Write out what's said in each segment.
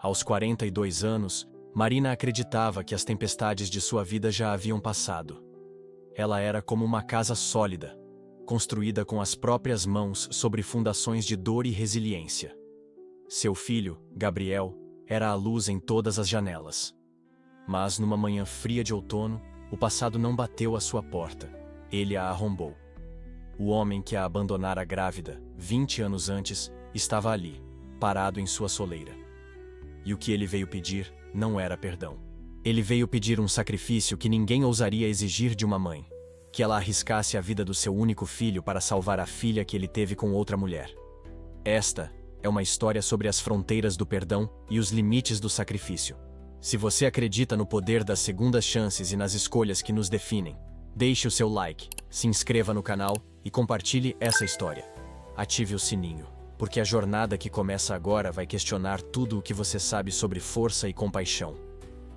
Aos 42 anos, Marina acreditava que as tempestades de sua vida já haviam passado. Ela era como uma casa sólida, construída com as próprias mãos sobre fundações de dor e resiliência. Seu filho, Gabriel, era a luz em todas as janelas. Mas numa manhã fria de outono, o passado não bateu à sua porta. Ele a arrombou. O homem que a abandonara grávida, 20 anos antes, estava ali, parado em sua soleira. E o que ele veio pedir não era perdão. Ele veio pedir um sacrifício que ninguém ousaria exigir de uma mãe. Que ela arriscasse a vida do seu único filho para salvar a filha que ele teve com outra mulher. Esta é uma história sobre as fronteiras do perdão e os limites do sacrifício. Se você acredita no poder das segundas chances e nas escolhas que nos definem, deixe o seu like, se inscreva no canal e compartilhe essa história. Ative o sininho, porque a jornada que começa agora vai questionar tudo o que você sabe sobre força e compaixão.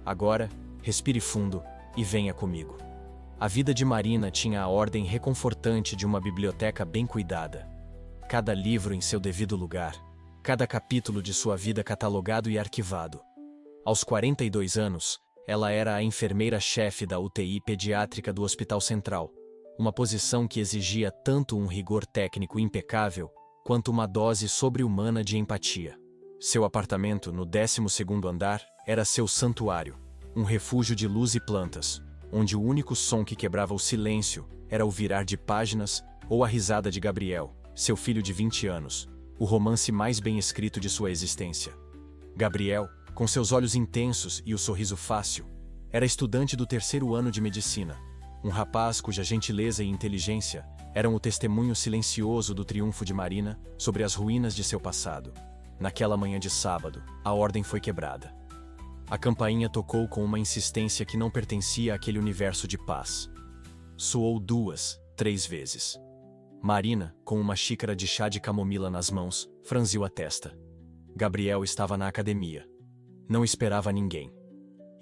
Agora, respire fundo e venha comigo. A vida de Marina tinha a ordem reconfortante de uma biblioteca bem cuidada. Cada livro em seu devido lugar, cada capítulo de sua vida catalogado e arquivado. Aos 42 anos, ela era a enfermeira-chefe da UTI pediátrica do Hospital Central, uma posição que exigia tanto um rigor técnico impecável, quanto uma dose sobre-humana de empatia. Seu apartamento, no 12º andar, era seu santuário, um refúgio de luz e plantas, onde o único som que quebrava o silêncio era o virar de páginas ou a risada de Gabriel, seu filho de 20 anos, o romance mais bem escrito de sua existência. Gabriel, com seus olhos intensos e o sorriso fácil, era estudante do 3º ano de medicina, um rapaz cuja gentileza e inteligência eram o testemunho silencioso do triunfo de Marina sobre as ruínas de seu passado. Naquela manhã de sábado, a ordem foi quebrada. A campainha tocou com uma insistência que não pertencia àquele universo de paz. Soou 2, 3 vezes. Marina, com uma xícara de chá de camomila nas mãos, franziu a testa. Gabriel estava na academia. Não esperava ninguém.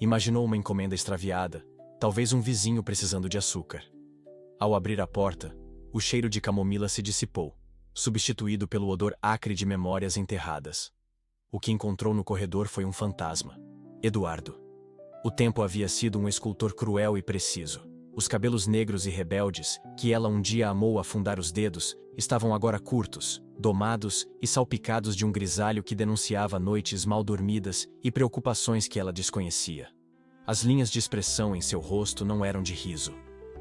Imaginou uma encomenda extraviada, talvez um vizinho precisando de açúcar. Ao abrir a porta, o cheiro de camomila se dissipou, substituído pelo odor acre de memórias enterradas. O que encontrou no corredor foi um fantasma. Eduardo. O tempo havia sido um escultor cruel e preciso. Os cabelos negros e rebeldes, que ela um dia amou afundar os dedos, estavam agora curtos, domados e salpicados de um grisalho que denunciava noites mal dormidas e preocupações que ela desconhecia. As linhas de expressão em seu rosto não eram de riso.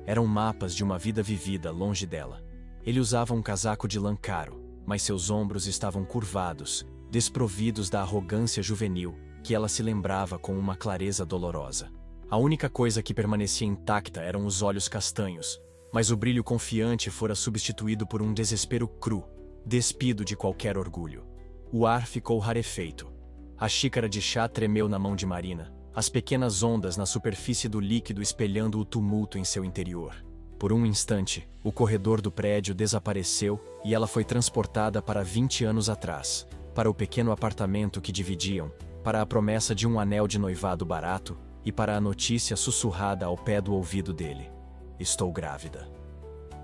Eram mapas de uma vida vivida longe dela. Ele usava um casaco de lã caro, mas seus ombros estavam curvados, desprovidos da arrogância juvenil, que ela se lembrava com uma clareza dolorosa. A única coisa que permanecia intacta eram os olhos castanhos, mas o brilho confiante fora substituído por um desespero cru, despido de qualquer orgulho. O ar ficou rarefeito. A xícara de chá tremeu na mão de Marina, as pequenas ondas na superfície do líquido espelhando o tumulto em seu interior. Por um instante, o corredor do prédio desapareceu e ela foi transportada para 20 anos atrás, para o pequeno apartamento que dividiam, para a promessa de um anel de noivado barato e para a notícia sussurrada ao pé do ouvido dele: estou grávida.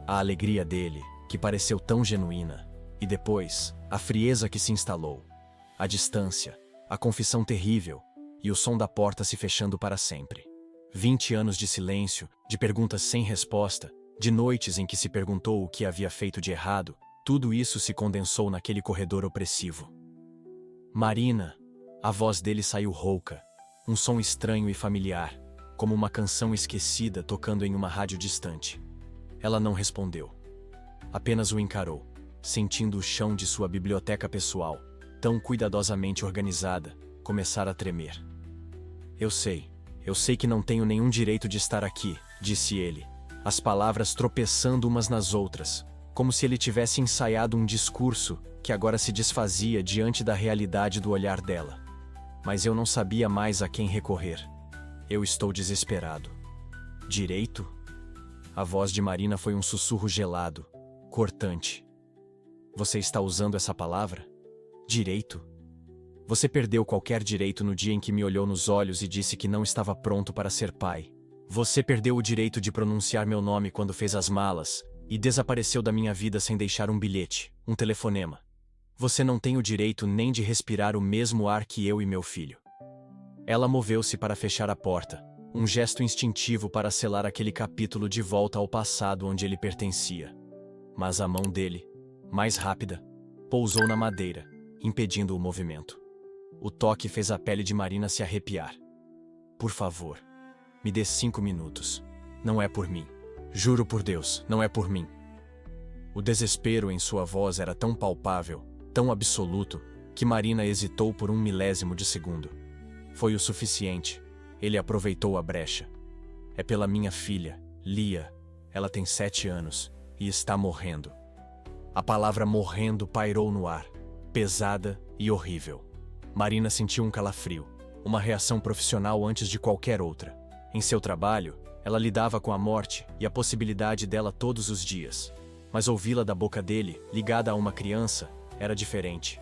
A alegria dele, que pareceu tão genuína, e depois, a frieza que se instalou, a distância, a confissão terrível e o som da porta se fechando para sempre. 20 anos de silêncio, de perguntas sem resposta, de noites em que se perguntou o que havia feito de errado, tudo isso se condensou naquele corredor opressivo. Marina! A voz dele saiu rouca, um som estranho e familiar, como uma canção esquecida tocando em uma rádio distante. Ela não respondeu. Apenas o encarou, sentindo o chão de sua biblioteca pessoal, tão cuidadosamente organizada, começar a tremer. Eu sei que não tenho nenhum direito de estar aqui, disse ele, as palavras tropeçando umas nas outras, como se ele tivesse ensaiado um discurso que agora se desfazia diante da realidade do olhar dela. Mas eu não sabia mais a quem recorrer. Eu estou desesperado. Direito? A voz de Marina foi um sussurro gelado, cortante. Você está usando essa palavra? Direito? Você perdeu qualquer direito no dia em que me olhou nos olhos e disse que não estava pronto para ser pai. Você perdeu o direito de pronunciar meu nome quando fez as malas e desapareceu da minha vida sem deixar um bilhete, um telefonema. Você não tem o direito nem de respirar o mesmo ar que eu e meu filho. Ela moveu-se para fechar a porta, um gesto instintivo para selar aquele capítulo de volta ao passado onde ele pertencia. Mas a mão dele, mais rápida, pousou na madeira, impedindo o movimento. O toque fez a pele de Marina se arrepiar. Por favor, me dê 5 minutos. Não é por mim. Juro por Deus, não é por mim. O desespero em sua voz era tão palpável, tão absoluto, que Marina hesitou por 1 milésimo de segundo. Foi o suficiente. Ele aproveitou a brecha. É pela minha filha, Lia. Ela tem 7 anos e está morrendo. A palavra morrendo pairou no ar, pesada e horrível. Marina sentiu um calafrio, uma reação profissional antes de qualquer outra. Em seu trabalho, ela lidava com a morte e a possibilidade dela todos os dias. Mas ouvi-la da boca dele, ligada a uma criança, era diferente.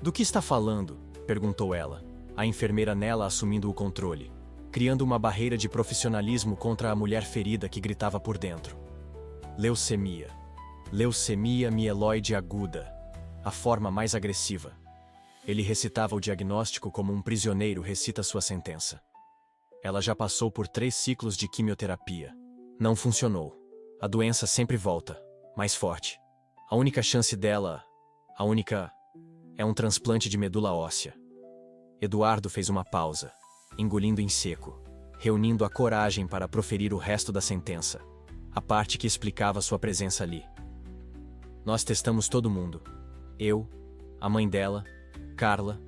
Do que está falando? Perguntou ela, a enfermeira nela assumindo o controle, criando uma barreira de profissionalismo contra a mulher ferida que gritava por dentro. Leucemia. Leucemia mieloide aguda, a forma mais agressiva. Ele recitava o diagnóstico como um prisioneiro recita sua sentença. Ela já passou por 3 ciclos de quimioterapia. Não funcionou. A doença sempre volta, mais forte. A única chance dela, é um transplante de medula óssea. Eduardo fez uma pausa, engolindo em seco, reunindo a coragem para proferir o resto da sentença, a parte que explicava sua presença ali. Nós testamos todo mundo. Eu, a mãe dela, Carla,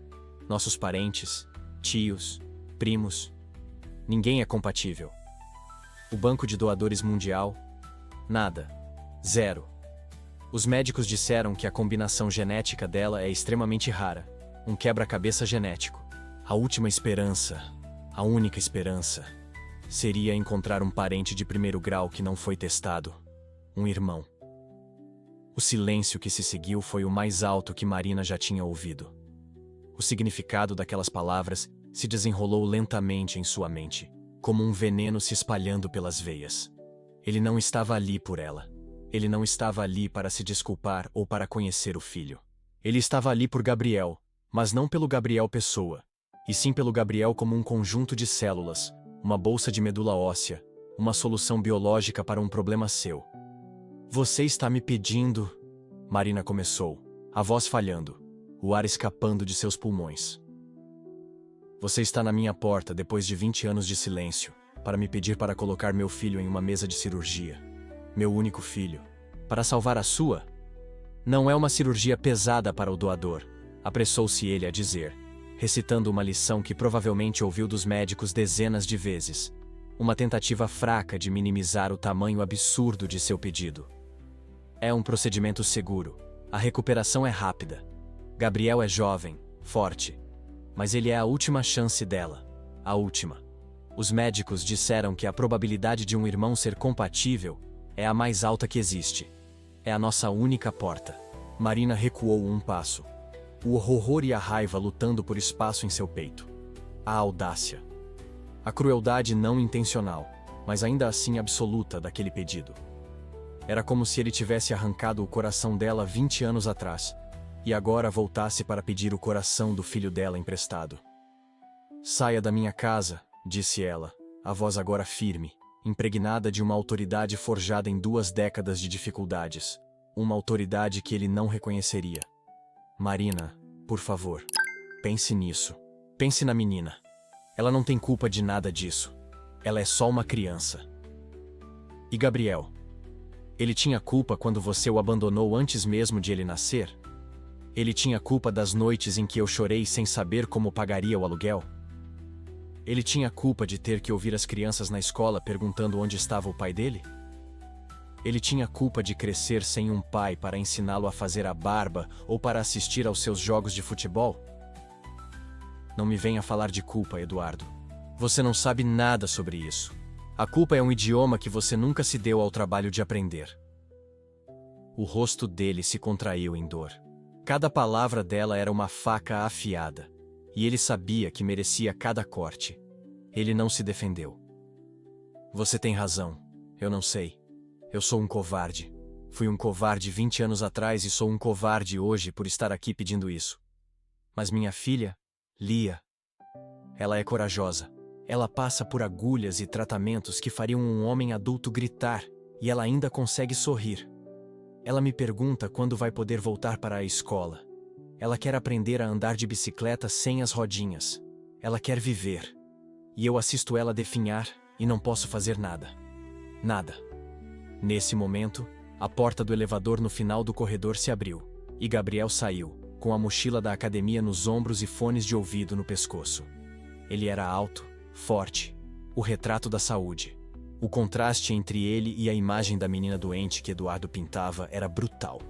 nossos parentes, tios, primos. Ninguém é compatível. O banco de doadores mundial? Nada. 0. Os médicos disseram que a combinação genética dela é extremamente rara. Um quebra-cabeça genético. A última esperança, a única esperança, seria encontrar um parente de 1º grau que não foi testado. Um irmão. O silêncio que se seguiu foi o mais alto que Marina já tinha ouvido. O significado daquelas palavras se desenrolou lentamente em sua mente, como um veneno se espalhando pelas veias. Ele não estava ali por ela. Ele não estava ali para se desculpar ou para conhecer o filho. Ele estava ali por Gabriel, mas não pelo Gabriel pessoa, e sim pelo Gabriel como um conjunto de células, uma bolsa de medula óssea, uma solução biológica para um problema seu. Você está me pedindo... Marina começou, a voz falhando, o ar escapando de seus pulmões. Você está na minha porta depois de 20 anos de silêncio, para me pedir para colocar meu filho em uma mesa de cirurgia. Meu único filho. Para salvar a sua? Não é uma cirurgia pesada para o doador, apressou-se ele a dizer, recitando uma lição que provavelmente ouviu dos médicos dezenas de vezes. Uma tentativa fraca de minimizar o tamanho absurdo de seu pedido. É um procedimento seguro. A recuperação é rápida. Gabriel é jovem, forte. Mas ele é a última chance dela. A última. Os médicos disseram que a probabilidade de um irmão ser compatível é a mais alta que existe. É a nossa única porta. Marina recuou um passo. O horror e a raiva lutando por espaço em seu peito. A audácia. A crueldade não intencional, mas ainda assim absoluta daquele pedido. Era como se ele tivesse arrancado o coração dela 20 anos atrás, e agora voltasse para pedir o coração do filho dela emprestado. Saia da minha casa, disse ela, a voz agora firme, impregnada de uma autoridade forjada em 2 décadas de dificuldades, uma autoridade que ele não reconheceria. Marina, por favor, pense nisso. Pense na menina. Ela não tem culpa de nada disso. Ela é só uma criança. E Gabriel? Ele tinha culpa quando você o abandonou antes mesmo de ele nascer? Ele tinha culpa das noites em que eu chorei sem saber como pagaria o aluguel? Ele tinha culpa de ter que ouvir as crianças na escola perguntando onde estava o pai dele? Ele tinha culpa de crescer sem um pai para ensiná-lo a fazer a barba ou para assistir aos seus jogos de futebol? Não me venha falar de culpa, Eduardo. Você não sabe nada sobre isso. A culpa é um idioma que você nunca se deu ao trabalho de aprender. O rosto dele se contraiu em dor. Cada palavra dela era uma faca afiada, e ele sabia que merecia cada corte. Ele não se defendeu. Você tem razão. Eu não sei. Eu sou um covarde. Fui um covarde 20 anos atrás e sou um covarde hoje por estar aqui pedindo isso. Mas minha filha, Lia, ela é corajosa. Ela passa por agulhas e tratamentos que fariam um homem adulto gritar, e ela ainda consegue sorrir. Ela me pergunta quando vai poder voltar para a escola. Ela quer aprender a andar de bicicleta sem as rodinhas. Ela quer viver. E eu assisto ela definhar e não posso fazer nada. Nada. Nesse momento, a porta do elevador no final do corredor se abriu, e Gabriel saiu, com a mochila da academia nos ombros e fones de ouvido no pescoço. Ele era alto, forte, o retrato da saúde. O contraste entre ele e a imagem da menina doente que Eduardo pintava era brutal.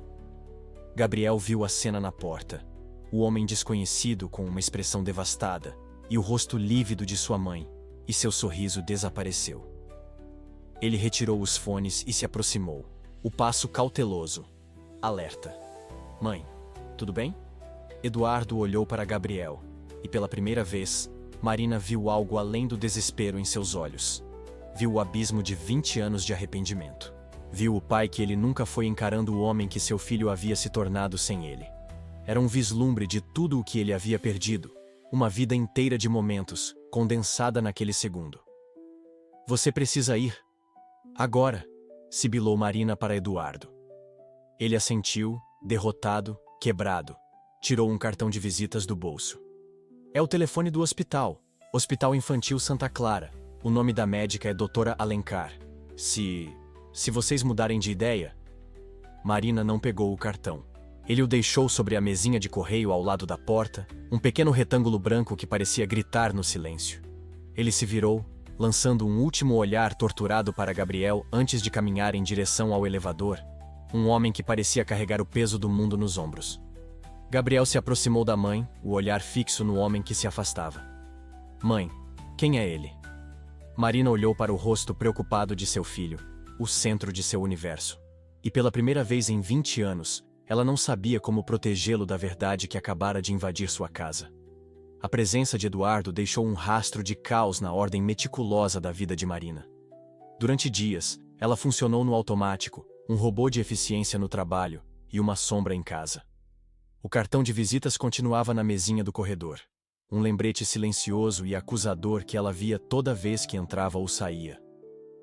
Gabriel viu a cena na porta. O homem desconhecido com uma expressão devastada, e o rosto lívido de sua mãe, e seu sorriso desapareceu. Ele retirou os fones e se aproximou, o passo cauteloso. Alerta. Mãe, tudo bem? Eduardo olhou para Gabriel, e pela primeira vez, Marina viu algo além do desespero em seus olhos. Viu o abismo de 20 anos de arrependimento. Viu o pai que ele nunca foi encarando o homem que seu filho havia se tornado sem ele. Era um vislumbre de tudo o que ele havia perdido, uma vida inteira de momentos, condensada naquele segundo. Você precisa ir. Agora, sibilou Marina para Eduardo. Ele assentiu, derrotado, quebrado. Tirou um cartão de visitas do bolso. É o telefone do hospital, Hospital Infantil Santa Clara. O nome da médica é Doutora Alencar. Se vocês mudarem de ideia... Marina não pegou o cartão. Ele o deixou sobre a mesinha de correio ao lado da porta, um pequeno retângulo branco que parecia gritar no silêncio. Ele se virou, lançando um último olhar torturado para Gabriel antes de caminhar em direção ao elevador, um homem que parecia carregar o peso do mundo nos ombros. Gabriel se aproximou da mãe, o olhar fixo no homem que se afastava. Mãe, quem é ele? Marina olhou para o rosto preocupado de seu filho, o centro de seu universo. E pela primeira vez em 20 anos, ela não sabia como protegê-lo da verdade que acabara de invadir sua casa. A presença de Eduardo deixou um rastro de caos na ordem meticulosa da vida de Marina. Durante dias, ela funcionou no automático, um robô de eficiência no trabalho e uma sombra em casa. O cartão de visitas continuava na mesinha do corredor. Um lembrete silencioso e acusador que ela via toda vez que entrava ou saía.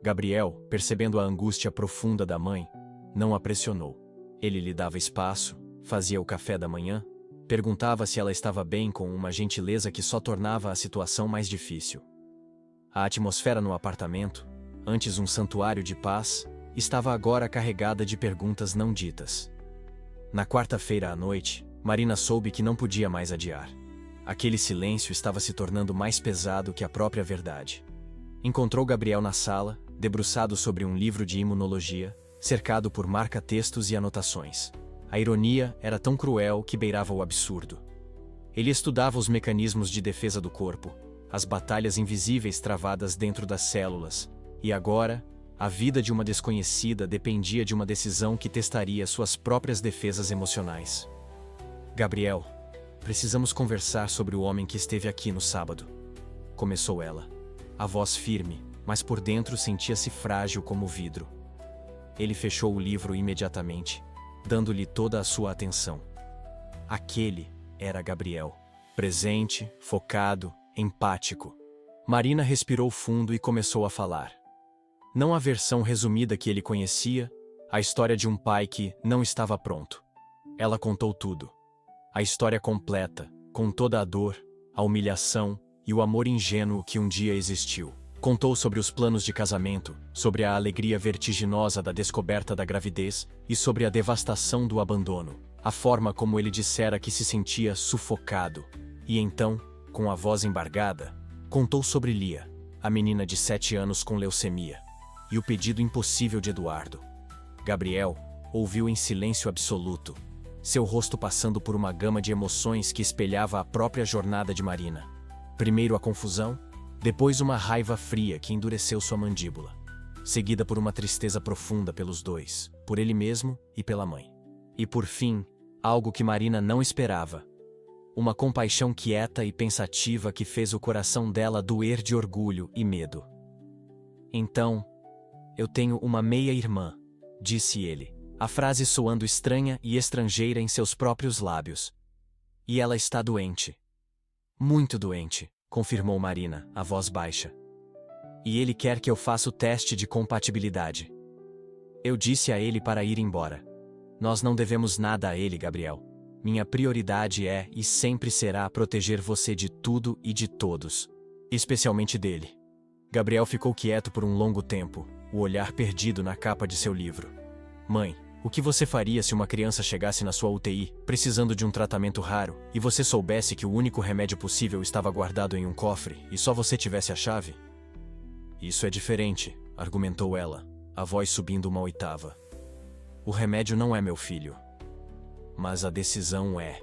Gabriel, percebendo a angústia profunda da mãe, não a pressionou. Ele lhe dava espaço, fazia o café da manhã, perguntava se ela estava bem com uma gentileza que só tornava a situação mais difícil. A atmosfera no apartamento, antes um santuário de paz, estava agora carregada de perguntas não ditas. Na quarta-feira à noite, Marina soube que não podia mais adiar. Aquele silêncio estava se tornando mais pesado que a própria verdade. Encontrou Gabriel na sala, debruçado sobre um livro de imunologia, cercado por marca-textos e anotações. A ironia era tão cruel que beirava o absurdo. Ele estudava os mecanismos de defesa do corpo, as batalhas invisíveis travadas dentro das células, e agora, a vida de uma desconhecida dependia de uma decisão que testaria suas próprias defesas emocionais. Gabriel, precisamos conversar sobre o homem que esteve aqui no sábado. Começou ela. A voz firme, mas por dentro sentia-se frágil como vidro. Ele fechou o livro imediatamente, dando-lhe toda a sua atenção. Aquele era Gabriel. Presente, focado, empático. Marina respirou fundo e começou a falar. Não a versão resumida que ele conhecia, a história de um pai que não estava pronto. Ela contou tudo. A história completa, com toda a dor, a humilhação e o amor ingênuo que um dia existiu. Contou sobre os planos de casamento, sobre a alegria vertiginosa da descoberta da gravidez e sobre a devastação do abandono, a forma como ele dissera que se sentia sufocado. E então, com a voz embargada, contou sobre Lia, a menina de 7 anos com leucemia, e o pedido impossível de Eduardo. Gabriel ouviu em silêncio absoluto, seu rosto passando por uma gama de emoções que espelhava a própria jornada de Marina. Primeiro a confusão, depois uma raiva fria que endureceu sua mandíbula, seguida por uma tristeza profunda pelos dois, por ele mesmo e pela mãe. E por fim, algo que Marina não esperava. Uma compaixão quieta e pensativa que fez o coração dela doer de orgulho e medo. Então, eu tenho uma meia-irmã, disse ele, a frase soando estranha e estrangeira em seus próprios lábios. E ela está doente. Muito doente, confirmou Marina, a voz baixa. E ele quer que eu faça o teste de compatibilidade. Eu disse a ele para ir embora. Nós não devemos nada a ele, Gabriel. Minha prioridade é e sempre será proteger você de tudo e de todos. Especialmente dele. Gabriel ficou quieto por um longo tempo, o olhar perdido na capa de seu livro. Mãe, o que você faria se uma criança chegasse na sua UTI, precisando de um tratamento raro, e você soubesse que o único remédio possível estava guardado em um cofre, e só você tivesse a chave? Isso é diferente, argumentou ela, a voz subindo uma oitava. O remédio não é meu filho. Mas a decisão é.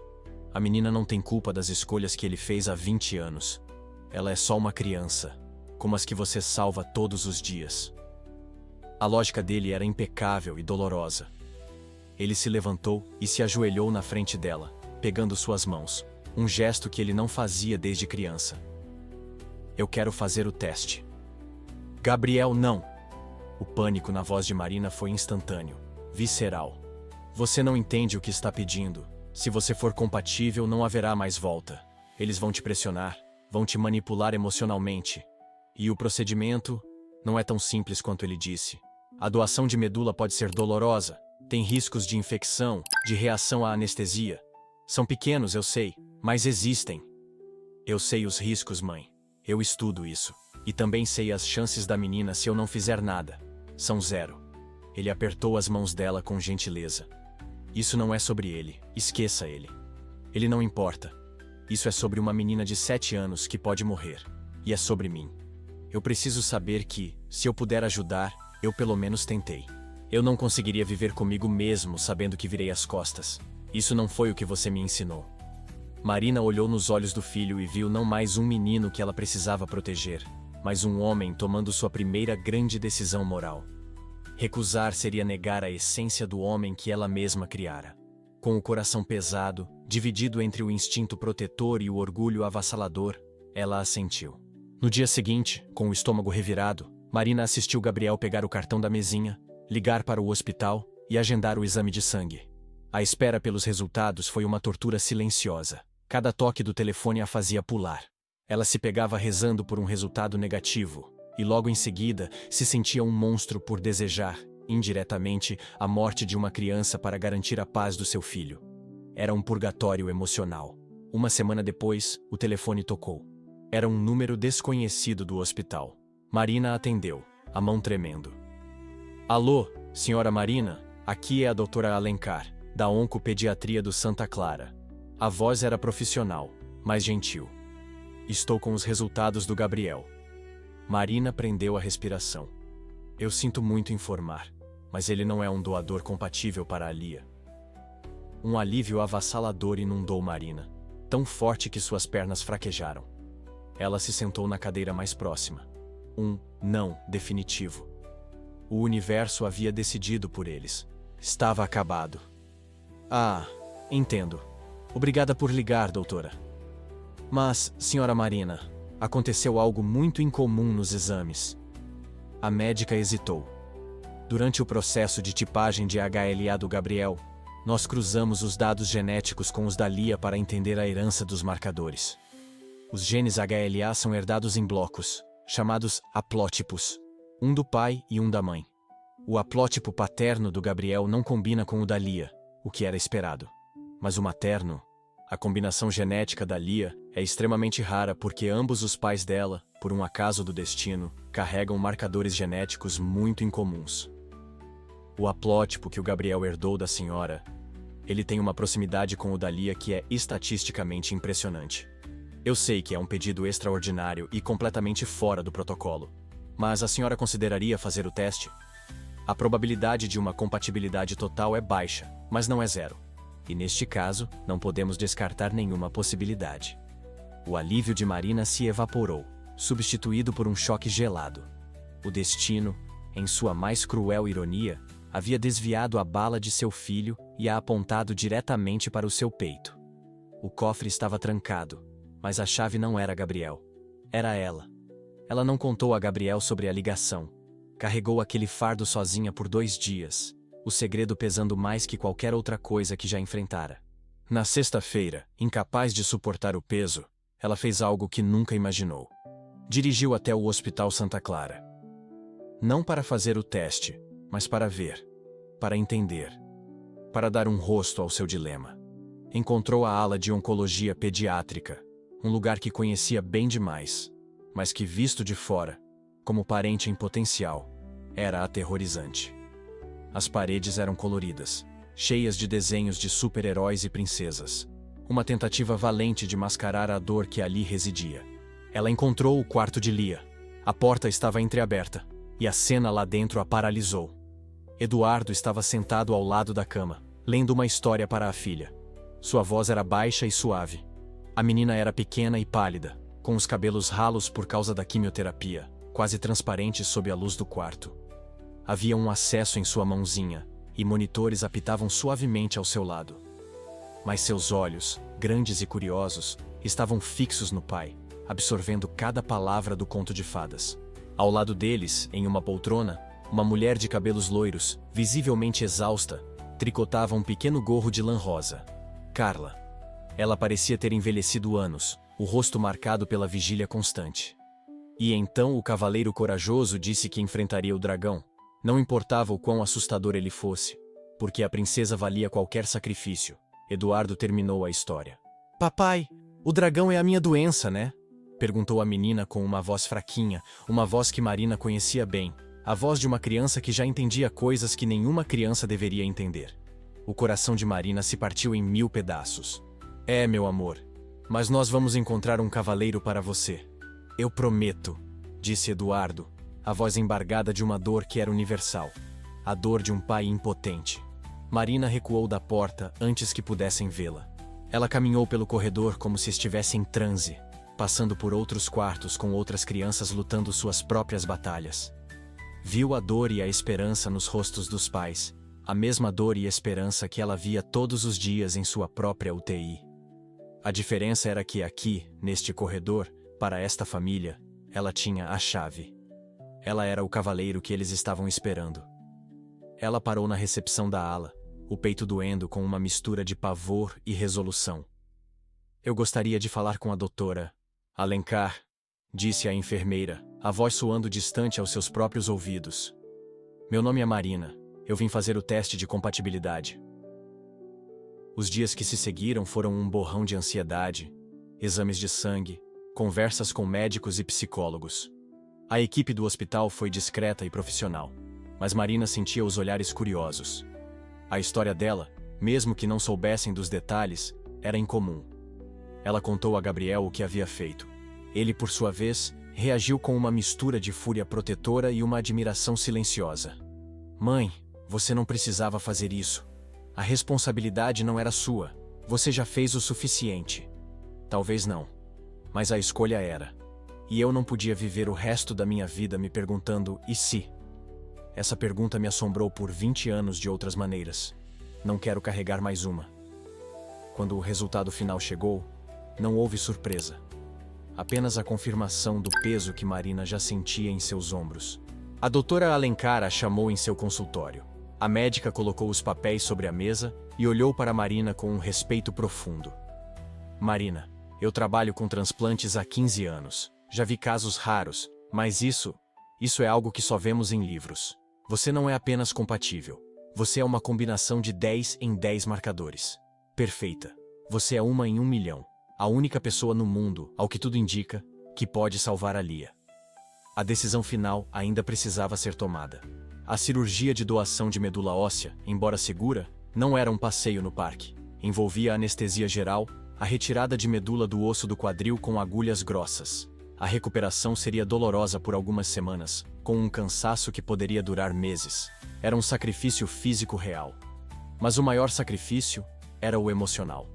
A menina não tem culpa das escolhas que ele fez há 20 anos. Ela é só uma criança, como as que você salva todos os dias. A lógica dele era impecável e dolorosa. Ele se levantou e se ajoelhou na frente dela, pegando suas mãos, um gesto que ele não fazia desde criança. Eu quero fazer o teste. Gabriel, não! O pânico na voz de Marina foi instantâneo, visceral. Você não entende o que está pedindo. Se você for compatível, não haverá mais volta. Eles vão te pressionar, vão te manipular emocionalmente. E o procedimento não é tão simples quanto ele disse. A doação de medula pode ser dolorosa, tem riscos de infecção, de reação à anestesia. São pequenos, eu sei, mas existem. Eu sei os riscos, mãe. Eu estudo isso. E também sei as chances da menina se eu não fizer nada. São 0. Ele apertou as mãos dela com gentileza. Isso não é sobre ele, esqueça ele. Ele não importa. Isso é sobre uma menina de 7 anos que pode morrer. E é sobre mim. Eu preciso saber que, se eu puder ajudar, eu pelo menos tentei. Eu não conseguiria viver comigo mesmo sabendo que virei as costas. Isso não foi o que você me ensinou. Marina olhou nos olhos do filho e viu não mais um menino que ela precisava proteger, mas um homem tomando sua primeira grande decisão moral. Recusar seria negar a essência do homem que ela mesma criara. Com o coração pesado, dividido entre o instinto protetor e o orgulho avassalador, ela assentiu. No dia seguinte, com o estômago revirado, Marina assistiu Gabriel pegar o cartão da mesinha, ligar para o hospital e agendar o exame de sangue. A espera pelos resultados foi uma tortura silenciosa. Cada toque do telefone a fazia pular. Ela se pegava rezando por um resultado negativo, e logo em seguida se sentia um monstro por desejar, indiretamente, a morte de uma criança para garantir a paz do seu filho. Era um purgatório emocional. Uma semana depois, o telefone tocou. Era um número desconhecido do hospital. Marina atendeu, a mão tremendo. Alô, senhora Marina, aqui é a doutora Alencar, da Oncopediatria do Santa Clara. A voz era profissional, mas gentil. Estou com os resultados do Gabriel. Marina prendeu a respiração. Eu sinto muito informar, mas ele não é um doador compatível para a Lia. Um alívio avassalador inundou Marina, tão forte que suas pernas fraquejaram. Ela se sentou na cadeira mais próxima. Um não definitivo. O universo havia decidido por eles. Estava acabado. Ah, entendo. Obrigada por ligar, doutora. Mas, senhora Marina, aconteceu algo muito incomum nos exames. A médica hesitou. Durante o processo de tipagem de HLA do Gabriel, nós cruzamos os dados genéticos com os da Lia para entender a herança dos marcadores. Os genes HLA são herdados em blocos, chamados haplótipos, um do pai e um da mãe. O haplótipo paterno do Gabriel não combina com o da Lia, o que era esperado. Mas o materno, a combinação genética da Lia, é extremamente rara porque ambos os pais dela, por um acaso do destino, carregam marcadores genéticos muito incomuns. O haplótipo que o Gabriel herdou da senhora, ele tem uma proximidade com o da Lia que é estatisticamente impressionante. Eu sei que é um pedido extraordinário e completamente fora do protocolo, mas a senhora consideraria fazer o teste? A probabilidade de uma compatibilidade total é baixa, mas não é 0. E neste caso, não podemos descartar nenhuma possibilidade. O alívio de Marina se evaporou, substituído por um choque gelado. O destino, em sua mais cruel ironia, havia desviado a bala de seu filho e a apontado diretamente para o seu peito. O cofre estava trancado, mas a chave não era Gabriel. Era ela. Ela não contou a Gabriel sobre a ligação. Carregou aquele fardo sozinha por 2 dias. o segredo pesando mais que qualquer outra coisa que já enfrentara. Na sexta-feira, incapaz de suportar o peso, ela fez algo que nunca imaginou. Dirigiu até o Hospital Santa Clara. Não para fazer o teste, mas para ver, para entender, para dar um rosto ao seu dilema. Encontrou a ala de oncologia pediátrica, um lugar que conhecia bem demais, mas que, visto de fora, como parente em potencial, era aterrorizante. As paredes eram coloridas, cheias de desenhos de super-heróis e princesas. Uma tentativa valente de mascarar a dor que ali residia. Ela encontrou o quarto de Lia. A porta estava entreaberta, e a cena lá dentro a paralisou. Eduardo estava sentado ao lado da cama, lendo uma história para a filha. Sua voz era baixa e suave. A menina era pequena e pálida, com os cabelos ralos por causa da quimioterapia, quase transparentes sob a luz do quarto. Havia um acesso em sua mãozinha, e monitores apitavam suavemente ao seu lado. Mas seus olhos, grandes e curiosos, estavam fixos no pai, absorvendo cada palavra do conto de fadas. Ao lado deles, em uma poltrona, uma mulher de cabelos loiros, visivelmente exausta, tricotava um pequeno gorro de lã rosa. Carla. Ela parecia ter envelhecido anos, o rosto marcado pela vigília constante. E então o cavaleiro corajoso disse que enfrentaria o dragão. Não importava o quão assustador ele fosse, porque a princesa valia qualquer sacrifício. Eduardo terminou a história. "Papai, o dragão é a minha doença, né?" perguntou a menina com uma voz fraquinha, uma voz que Marina conhecia bem, a voz de uma criança que já entendia coisas que nenhuma criança deveria entender. O coração de Marina se partiu em 1000 pedaços. "É, meu amor, mas nós vamos encontrar um cavaleiro para você. Eu prometo", disse Eduardo, a voz embargada de uma dor que era universal. A dor de um pai impotente. Marina recuou da porta antes que pudessem vê-la. Ela caminhou pelo corredor como se estivesse em transe, passando por outros quartos com outras crianças lutando suas próprias batalhas. Viu a dor e a esperança nos rostos dos pais, a mesma dor e esperança que ela via todos os dias em sua própria UTI. A diferença era que aqui, neste corredor, para esta família, ela tinha a chave. Ela era o cavaleiro que eles estavam esperando. Ela parou na recepção da ala, o peito doendo com uma mistura de pavor e resolução. "Eu gostaria de falar com a doutora Alencar", disse a enfermeira, a voz soando distante aos seus próprios ouvidos. "Meu nome é Marina. Eu vim fazer o teste de compatibilidade." Os dias que se seguiram foram um borrão de ansiedade, exames de sangue, conversas com médicos e psicólogos. A equipe do hospital foi discreta e profissional, mas Marina sentia os olhares curiosos. A história dela, mesmo que não soubessem dos detalhes, era incomum. Ela contou a Gabriel o que havia feito. Ele, por sua vez, reagiu com uma mistura de fúria protetora e uma admiração silenciosa. "Mãe, você não precisava fazer isso. A responsabilidade não era sua. Você já fez o suficiente." Talvez não, mas a escolha era. E eu não podia viver o resto da minha vida me perguntando "e se?" Essa pergunta me assombrou por 20 anos de outras maneiras. Não quero carregar mais uma. Quando o resultado final chegou, não houve surpresa. Apenas a confirmação do peso que Marina já sentia em seus ombros. A doutora Alencar a chamou em seu consultório. A médica colocou os papéis sobre a mesa e olhou para Marina com um respeito profundo. "Marina, eu trabalho com transplantes há 15 anos. Já vi casos raros, mas isso é algo que só vemos em livros. Você não é apenas compatível. Você é uma combinação de 10 em 10 marcadores. Perfeita. Você é uma em 1 milhão. A única pessoa no mundo, ao que tudo indica, que pode salvar a Lia." A decisão final ainda precisava ser tomada. A cirurgia de doação de medula óssea, embora segura, não era um passeio no parque. Envolvia anestesia geral, a retirada de medula do osso do quadril com agulhas grossas. A recuperação seria dolorosa por algumas semanas, com um cansaço que poderia durar meses. Era um sacrifício físico real. Mas o maior sacrifício era o emocional.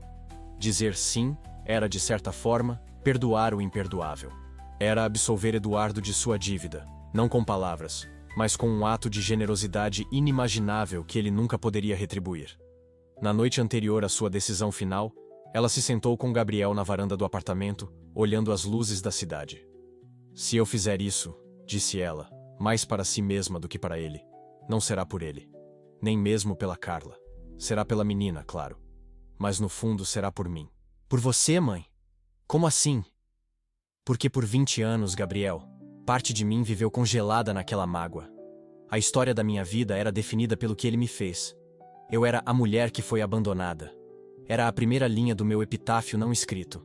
Dizer sim era, de certa forma, perdoar o imperdoável. Era absolver Eduardo de sua dívida, não com palavras, mas com um ato de generosidade inimaginável que ele nunca poderia retribuir. Na noite anterior à sua decisão final, ela se sentou com Gabriel na varanda do apartamento, olhando as luzes da cidade. "Se eu fizer isso", disse ela, mais para si mesma do que para ele, "não será por ele. Nem mesmo pela Carla. Será pela menina, claro. Mas no fundo será por mim. Por você, mãe? Como assim? Porque por 20 anos, Gabriel, parte de mim viveu congelada naquela mágoa. A história da minha vida era definida pelo que ele me fez. Eu era a mulher que foi abandonada. Era a primeira linha do meu epitáfio não escrito.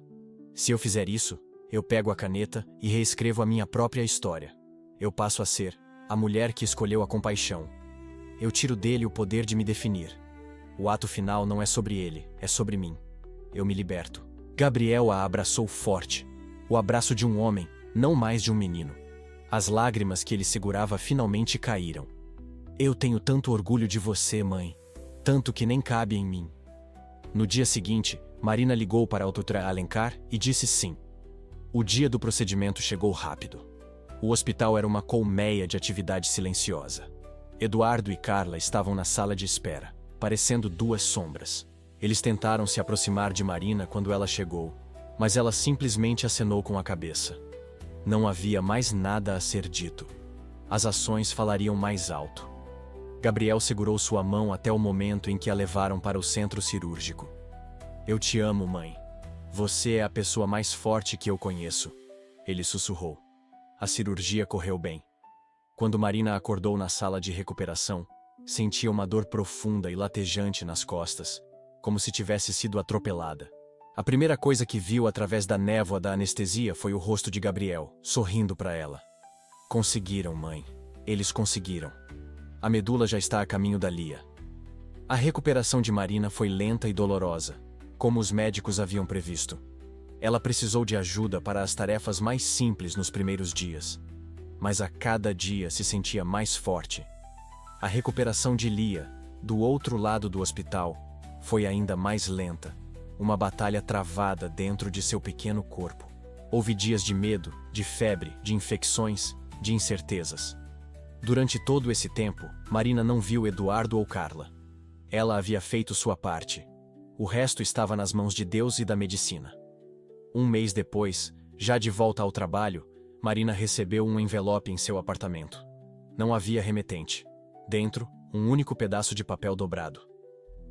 Se eu fizer isso, eu pego a caneta e reescrevo a minha própria história. Eu passo a ser a mulher que escolheu a compaixão. Eu tiro dele o poder de me definir. O ato final não é sobre ele, é sobre mim. Eu me liberto. Gabriel a abraçou forte. O abraço de um homem, não mais de um menino. As lágrimas que ele segurava finalmente caíram. Eu tenho tanto orgulho de você, mãe. Tanto que nem cabe em mim. No dia seguinte, Marina ligou para a doutora Alencar e disse sim. O dia do procedimento chegou rápido. O hospital era uma colmeia de atividade silenciosa. Eduardo e Carla estavam na sala de espera, parecendo duas sombras. Eles tentaram se aproximar de Marina quando ela chegou, mas ela simplesmente acenou com a cabeça. Não havia mais nada a ser dito. As ações falariam mais alto. Gabriel segurou sua mão até o momento em que a levaram para o centro cirúrgico. Eu te amo, mãe. Você é a pessoa mais forte que eu conheço. Ele sussurrou. A cirurgia correu bem. Quando Marina acordou na sala de recuperação, sentia uma dor profunda e latejante nas costas, como se tivesse sido atropelada. A primeira coisa que viu através da névoa da anestesia foi o rosto de Gabriel, sorrindo para ela. Conseguiram, mãe. Eles conseguiram. A medula já está a caminho da Lia. A recuperação de Marina foi lenta e dolorosa, como os médicos haviam previsto. Ela precisou de ajuda para as tarefas mais simples nos primeiros dias, mas a cada dia se sentia mais forte. A recuperação de Lia, do outro lado do hospital, foi ainda mais lenta, uma batalha travada dentro de seu pequeno corpo. Houve dias de medo, de febre, de infecções, de incertezas. Durante todo esse tempo, Marina não viu Eduardo ou Carla. Ela havia feito sua parte. O resto estava nas mãos de Deus e da medicina. Um mês depois, já de volta ao trabalho, Marina recebeu um envelope em seu apartamento. Não havia remetente. Dentro, um único pedaço de papel dobrado.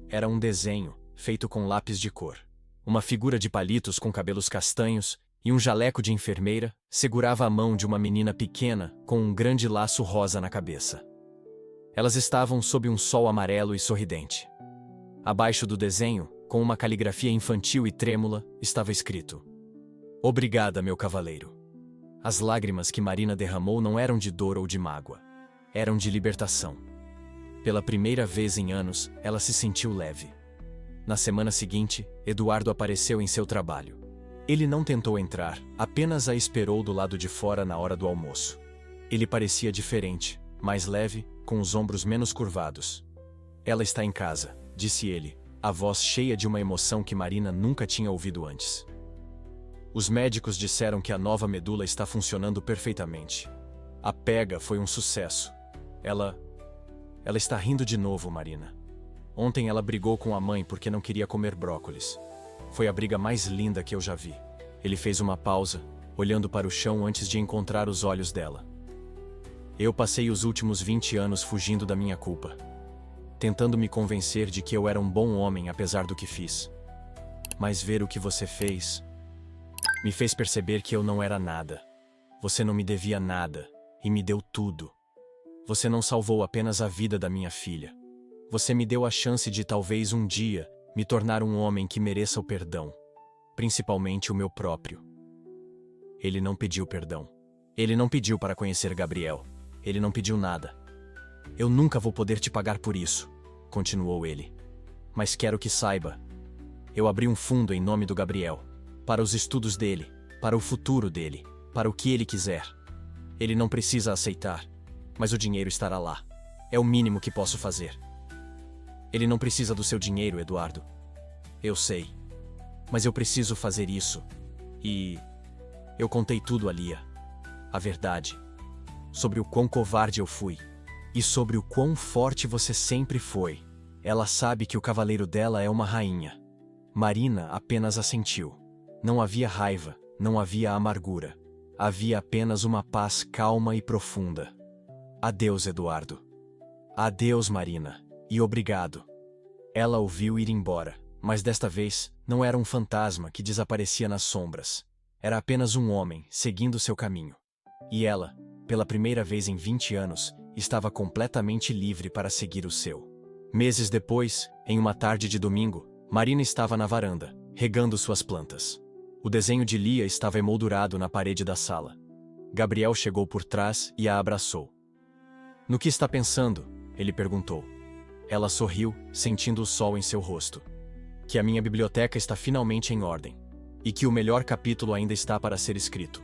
Era um desenho, feito com lápis de cor. Uma figura de palitos com cabelos castanhos e um jaleco de enfermeira segurava a mão de uma menina pequena com um grande laço rosa na cabeça. Elas estavam sob um sol amarelo e sorridente. Abaixo do desenho, com uma caligrafia infantil e trêmula, estava escrito: Obrigada, meu cavaleiro. As lágrimas que Marina derramou não eram de dor ou de mágoa. Eram de libertação. Pela primeira vez em anos, ela se sentiu leve. Na semana seguinte, Eduardo apareceu em seu trabalho. Ele não tentou entrar, apenas a esperou do lado de fora na hora do almoço. Ele parecia diferente, mais leve, com os ombros menos curvados. Ela está em casa, disse ele, a voz cheia de uma emoção que Marina nunca tinha ouvido antes. Os médicos disseram que a nova medula está funcionando perfeitamente. A pega foi um sucesso. Ela está rindo de novo, Marina. Ontem ela brigou com a mãe porque não queria comer brócolis. Foi a briga mais linda que eu já vi. Ele fez uma pausa, olhando para o chão antes de encontrar os olhos dela. Eu passei os últimos 20 anos fugindo da minha culpa, tentando me convencer de que eu era um bom homem apesar do que fiz. Mas ver o que você fez me fez perceber que eu não era nada. Você não me devia nada, e me deu tudo. Você não salvou apenas a vida da minha filha. Você me deu a chance de talvez um dia me tornar um homem que mereça o perdão, principalmente o meu próprio. Ele não pediu perdão. Ele não pediu para conhecer Gabriel. Ele não pediu nada. Eu nunca vou poder te pagar por isso, continuou ele. Mas quero que saiba. Eu abri um fundo em nome do Gabriel, para os estudos dele, para o futuro dele, para o que ele quiser. Ele não precisa aceitar, mas o dinheiro estará lá. É o mínimo que posso fazer. Ele não precisa do seu dinheiro, Eduardo. Eu sei. Mas eu preciso fazer isso. E eu contei tudo a Lia. A verdade. Sobre o quão covarde eu fui. E sobre o quão forte você sempre foi. Ela sabe que o cavaleiro dela é uma rainha. Marina apenas assentiu. Não havia raiva, não havia amargura. Havia apenas uma paz calma e profunda. Adeus, Eduardo. Adeus, Marina. e obrigado. Ela o viu ir embora, mas desta vez não era um fantasma que desaparecia nas sombras. Era apenas um homem seguindo seu caminho. E ela, pela primeira vez em 20 anos, estava completamente livre para seguir o seu. Meses depois, em uma tarde de domingo, Marina estava na varanda, regando suas plantas. O desenho de Lia estava emoldurado na parede da sala. Gabriel chegou por trás e a abraçou. "No que está pensando?" ele perguntou. Ela sorriu, sentindo o sol em seu rosto. "Que a minha biblioteca está finalmente em ordem. E que o melhor capítulo ainda está para ser escrito."